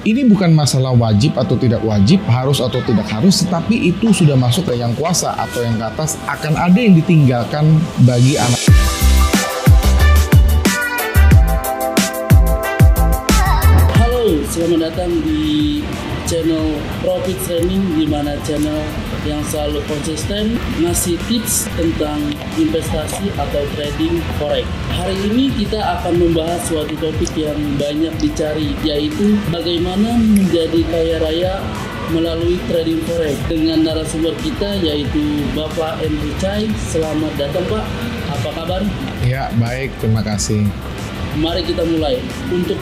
Ini bukan masalah wajib atau tidak wajib, harus atau tidak harus, tetapi itu sudah masuk ke yang kuasa atau yang ke atas. Akan ada yang ditinggalkan bagi anak. Halo, selamat datang di channel Profit Training, di mana channel yang selalu konsisten ngasih tips tentang investasi atau trading forex. Hari ini kita akan membahas suatu topik yang banyak dicari, yaitu bagaimana menjadi kaya raya melalui trading forex. Dengan narasumber kita yaitu Bapak Andrew Chai. Selamat datang Pak, apa kabar? Ya, baik, terima kasih. Mari kita mulai. Untuk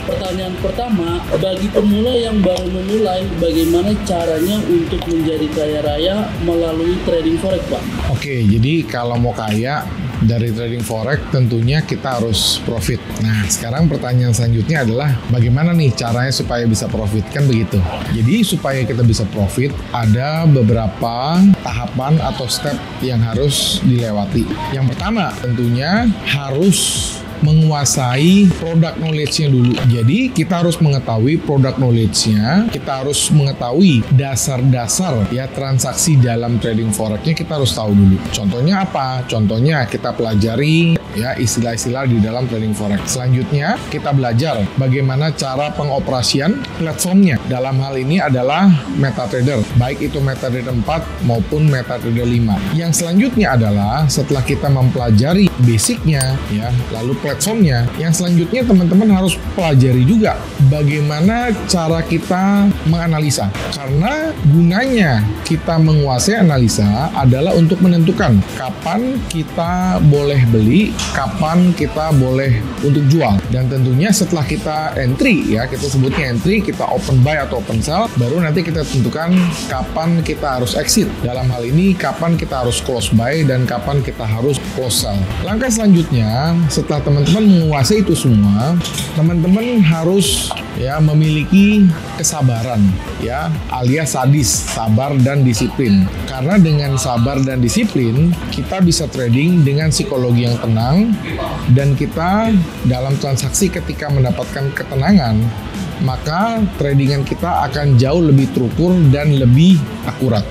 pertanyaan pertama, bagi pemula yang baru memulai, bagaimana caranya untuk menjadi kaya raya melalui trading forex, Pak? Oke, jadi kalau mau kaya dari trading forex tentunya kita harus profit. Nah, sekarang pertanyaan selanjutnya adalah bagaimana nih caranya supaya bisa profit, kan begitu. Jadi supaya kita bisa profit ada beberapa tahapan atau step yang harus dilewati. Yang pertama tentunya harus menguasai product knowledge-nya dulu. Jadi kita harus mengetahui product knowledge-nya, kita harus mengetahui dasar-dasar ya transaksi dalam trading forex-nya, kita harus tahu dulu. Contohnya apa? Contohnya kita pelajari ya istilah-istilah di dalam trading forex. Selanjutnya kita belajar bagaimana cara pengoperasian platformnya. Dalam hal ini adalah MetaTrader, baik itu MetaTrader 4 maupun MetaTrader 5. Yang selanjutnya adalah setelah kita mempelajari basicnya ya, lalu platformnya, yang selanjutnya teman-teman harus pelajari juga bagaimana cara kita menganalisa. Karena gunanya kita menguasai analisa adalah untuk menentukan kapan kita boleh beli, kapan kita boleh untuk jual. Dan tentunya setelah kita entry ya, kita sebutnya entry, kita open buy atau open sell, baru nanti kita tentukan kapan kita harus exit. Dalam hal ini kapan kita harus close buy dan kapan kita harus close sell. Langkah selanjutnya setelah teman-teman menguasai itu semua, teman-teman harus ya memiliki kesabaran ya, alias sadis, sabar dan disiplin. Karena dengan sabar dan disiplin kita bisa trading dengan psikologi yang tenang, dan kita dalam transaksi ketika mendapatkan ketenangan, maka tradingan kita akan jauh lebih terukur dan lebih akurat.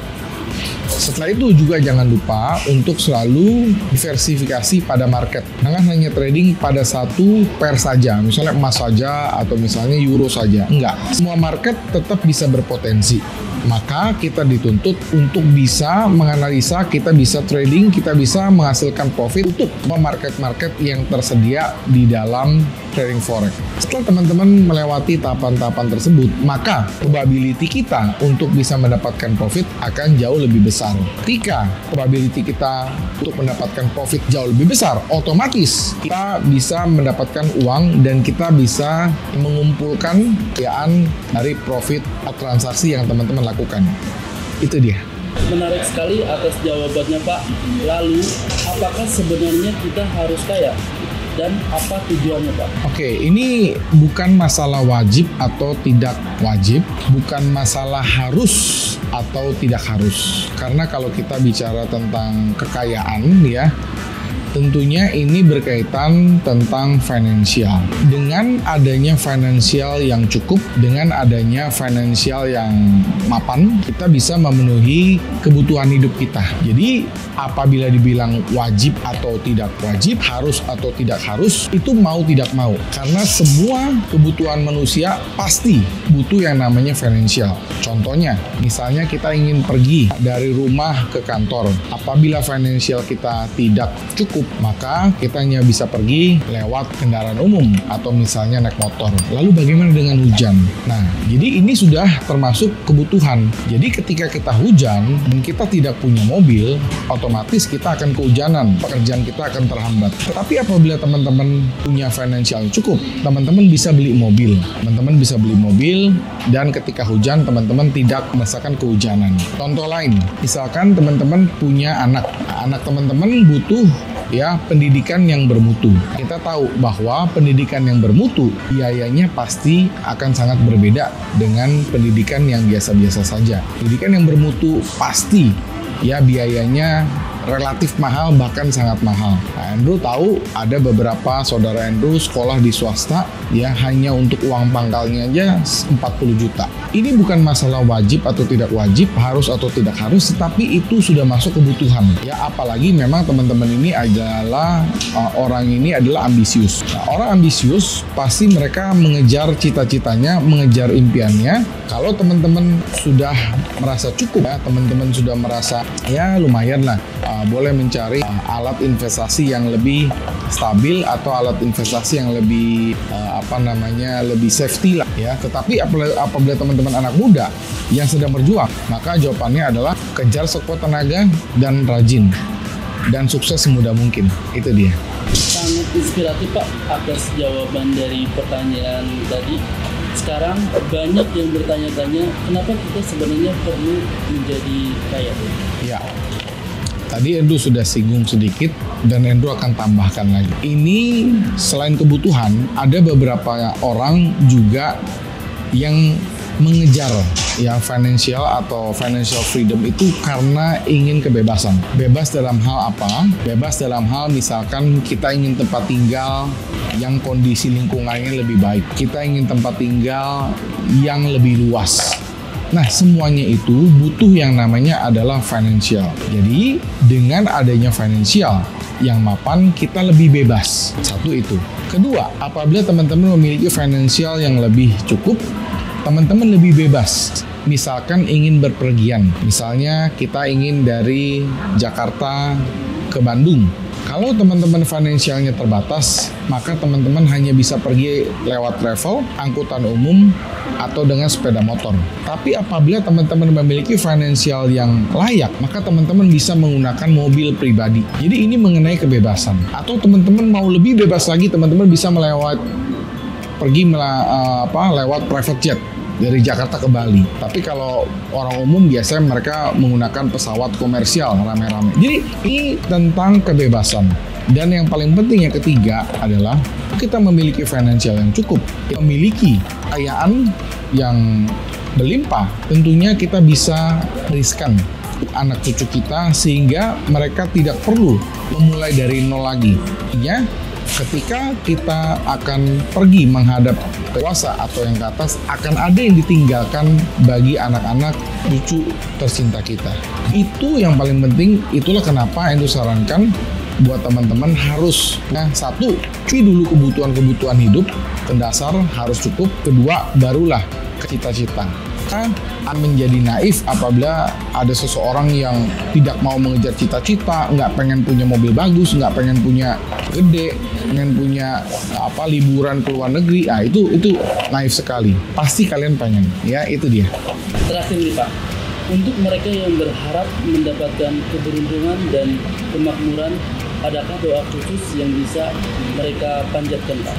Setelah itu juga jangan lupa untuk selalu diversifikasi pada market. Jangan hanya trading pada satu pair saja, misalnya emas saja atau misalnya euro saja. Enggak, semua market tetap bisa berpotensi. Maka kita dituntut untuk bisa menganalisa, kita bisa trading, kita bisa menghasilkan profit untuk market-market yang tersedia di dalam trading forex. Setelah teman-teman melewati tahapan-tahapan tersebut, maka probability kita untuk bisa mendapatkan profit akan jauh lebih besar. Ketika probability kita untuk mendapatkan profit jauh lebih besar, otomatis kita bisa mendapatkan uang dan kita bisa mengumpulkan kekayaan dari profit transaksi yang teman-teman lakukan. Itu dia. Menarik sekali atas jawabannya Pak. Lalu, apakah sebenarnya kita harus kaya? Dan apa tujuannya Pak? Oke, ini bukan masalah wajib atau tidak wajib, bukan masalah harus atau tidak harus. Karena kalau kita bicara tentang kekayaan ya, tentunya ini berkaitan tentang finansial. Dengan adanya finansial yang cukup, dengan adanya finansial yang mapan, kita bisa memenuhi kebutuhan hidup kita. Jadi apabila dibilang wajib atau tidak wajib, harus atau tidak harus, itu mau tidak mau. Karena semua kebutuhan manusia pasti butuh yang namanya finansial. Contohnya, misalnya kita ingin pergi dari rumah ke kantor. Apabila finansial kita tidak cukup, maka kita hanya bisa pergi lewat kendaraan umum atau misalnya naik motor. Lalu bagaimana dengan hujan? Nah, jadi ini sudah termasuk kebutuhan. Jadi ketika kita hujan dan kita tidak punya mobil, otomatis kita akan kehujanan, pekerjaan kita akan terhambat. Tetapi apabila teman-teman punya finansial cukup, teman-teman bisa beli mobil. Teman-teman bisa beli mobil dan ketika hujan teman-teman tidak merasakan kehujanan. Contoh lain, misalkan teman-teman punya anak. Anak teman-teman butuh ya pendidikan yang bermutu. Kita tahu bahwa pendidikan yang bermutu biayanya pasti akan sangat berbeda dengan pendidikan yang biasa-biasa saja. Pendidikan yang bermutu pasti ya biayanya relatif mahal, bahkan sangat mahal. Nah, Andrew tahu ada beberapa saudara Andrew sekolah di swasta ya hanya untuk uang pangkalnya aja 40 juta. Ini bukan masalah wajib atau tidak wajib, harus atau tidak harus, tetapi itu sudah masuk kebutuhan. Ya, apalagi memang teman-teman ini adalah orang ini adalah ambisius. Nah, orang ambisius pasti mereka mengejar cita-citanya, mengejar impiannya. Kalau teman-teman sudah merasa cukup ya, teman-teman sudah merasa ya lumayan lah, boleh mencari alat investasi yang lebih stabil atau alat investasi yang lebih lebih safety lah ya. Tetapi apabila teman-teman anak muda yang sedang berjuang, maka jawabannya adalah kejar sekuat tenaga dan rajin dan sukses semudah mungkin. Itu dia. Sangat inspiratif Pak atas jawaban dari pertanyaan tadi. Sekarang banyak yang bertanya-tanya kenapa kita sebenarnya perlu menjadi kaya. Ya. Tadi Andrew sudah singgung sedikit dan Andrew akan tambahkan lagi. Ini selain kebutuhan, ada beberapa orang juga yang mengejar ya financial atau financial freedom itu karena ingin kebebasan. Bebas dalam hal apa? Bebas dalam hal misalkan kita ingin tempat tinggal yang kondisi lingkungannya lebih baik. Kita ingin tempat tinggal yang lebih luas. Nah, semuanya itu butuh yang namanya adalah financial. Jadi, dengan adanya financial yang mapan, kita lebih bebas. Satu itu. Kedua, apabila teman-teman memiliki financial yang lebih cukup, teman-teman lebih bebas. Misalkan ingin berpergian. Misalnya kita ingin dari Jakarta ke Bandung. Kalau teman-teman finansialnya terbatas, maka teman-teman hanya bisa pergi lewat travel, angkutan umum, atau dengan sepeda motor. Tapi apabila teman-teman memiliki finansial yang layak, maka teman-teman bisa menggunakan mobil pribadi. Jadi ini mengenai kebebasan. Atau teman-teman mau lebih bebas lagi, teman-teman bisa lewat private jet dari Jakarta ke Bali. Tapi kalau orang umum biasanya mereka menggunakan pesawat komersial rame-rame. Jadi ini tentang kebebasan. Dan yang paling penting yang ketiga adalah kita memiliki financial yang cukup, memiliki kekayaan yang berlimpah. Tentunya kita bisa riskan anak cucu kita sehingga mereka tidak perlu memulai dari nol lagi. Ya, ketika kita akan pergi menghadap dewasa atau yang ke atas, akan ada yang ditinggalkan bagi anak-anak cucu tercinta kita. Itu yang paling penting. Itulah kenapa Andrew sarankan buat teman-teman harus satu, cuci dulu kebutuhan hidup, mendasar harus cukup. Kedua, barulah ke cita-cita. Akan menjadi naif apabila ada seseorang yang tidak mau mengejar cita-cita, nggak pengen punya mobil bagus, nggak pengen punya gede, pengen punya liburan ke luar negeri. Itu naif sekali. Pasti kalian pengen, ya itu dia. Terakhir nih Pak, untuk mereka yang berharap mendapatkan keberuntungan dan kemakmuran, adakah doa khusus yang bisa mereka panjatkan Pak?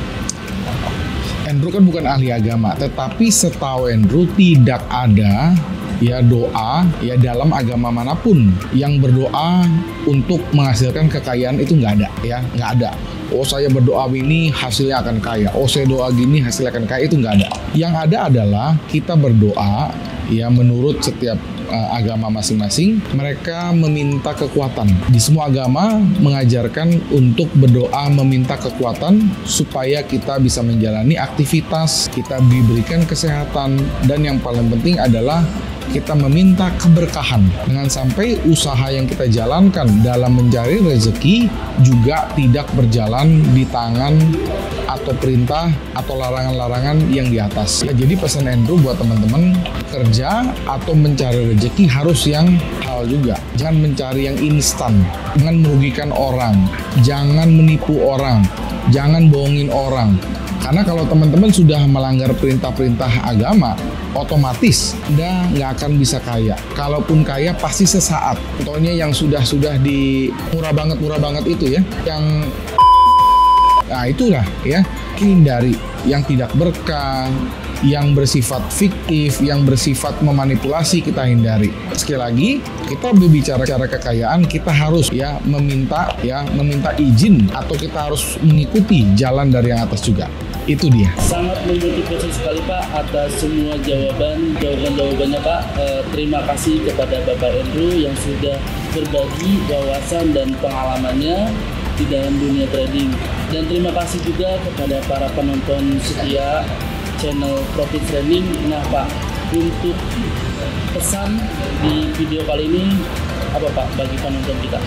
Andrew kan bukan ahli agama, tetapi setahu Andrew tidak ada ya doa ya dalam agama manapun yang berdoa untuk menghasilkan kekayaan itu nggak ada ya, nggak ada. Oh saya berdoa ini hasilnya akan kaya, oh saya doa gini hasilnya akan kaya, itu nggak ada. Yang ada adalah kita berdoa ya menurut setiap agama masing-masing, mereka meminta kekuatan. Di semua agama mengajarkan untuk berdoa meminta kekuatan supaya kita bisa menjalani aktivitas, kita diberikan kesehatan, dan yang paling penting adalah kita meminta keberkahan. Dengan sampai usaha yang kita jalankan dalam mencari rezeki juga tidak berjalan di tangan atau perintah atau larangan-larangan yang di atas. Ya, jadi pesan Andrew buat teman-teman, kerja atau mencari rezeki harus yang halal juga. Jangan mencari yang instan, jangan merugikan orang, jangan menipu orang, jangan bohongin orang. Karena kalau teman-teman sudah melanggar perintah-perintah agama, otomatis Anda nggak akan bisa kaya. Kalaupun kaya pasti sesaat. Contohnya yang sudah di murah banget itu ya, yang itulah ya, hindari yang tidak berkah, yang bersifat fiktif, yang bersifat memanipulasi, kita hindari. Sekali lagi, kita berbicara cara kekayaan, kita harus ya meminta izin atau kita harus mengikuti jalan dari yang atas juga. Itu dia. Sangat memotivasi sekali Pak atas semua jawabannya Pak. Terima kasih kepada Bapak Andrew yang sudah berbagi wawasan dan pengalamannya di dalam dunia trading. Dan terima kasih juga kepada para penonton setia channel Profit Training. Nah Pak, untuk pesan di video kali ini apa Pak bagi penonton kita?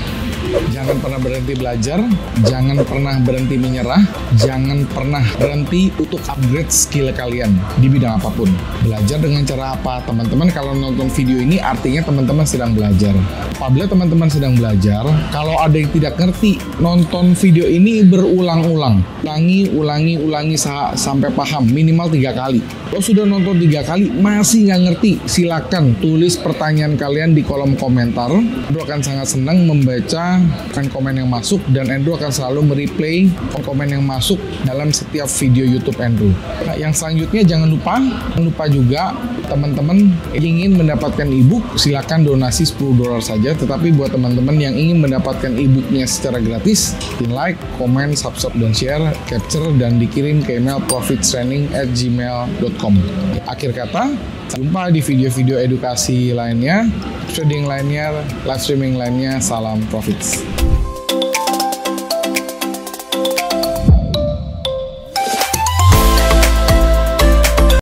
Jangan pernah berhenti belajar, jangan pernah berhenti menyerah, jangan pernah berhenti untuk upgrade skill kalian di bidang apapun. Belajar dengan cara apa? Teman-teman kalau nonton video ini artinya teman-teman sedang belajar. Apabila teman-teman sedang belajar, kalau ada yang tidak ngerti, nonton video ini berulang-ulang. Ulangi sampai paham, minimal 3 kali. Kalau sudah nonton 3 kali, masih nggak ngerti, silakan tulis pertanyaan kalian di kolom komentar. Andrew akan sangat senang membaca komen yang masuk dan Andrew akan selalu mereplay komen yang masuk dalam setiap video YouTube Andrew. Nah, yang selanjutnya jangan lupa juga teman-teman ingin mendapatkan ebook, silakan donasi $10 saja. Tetapi buat teman-teman yang ingin mendapatkan ebooknya secara gratis, like, komen, subscribe dan share, capture dan dikirim ke email profittraining@gmail.com. Akhir kata, jumpa di video-video edukasi lainnya, trading lainnya, live streaming lainnya. Salam profits.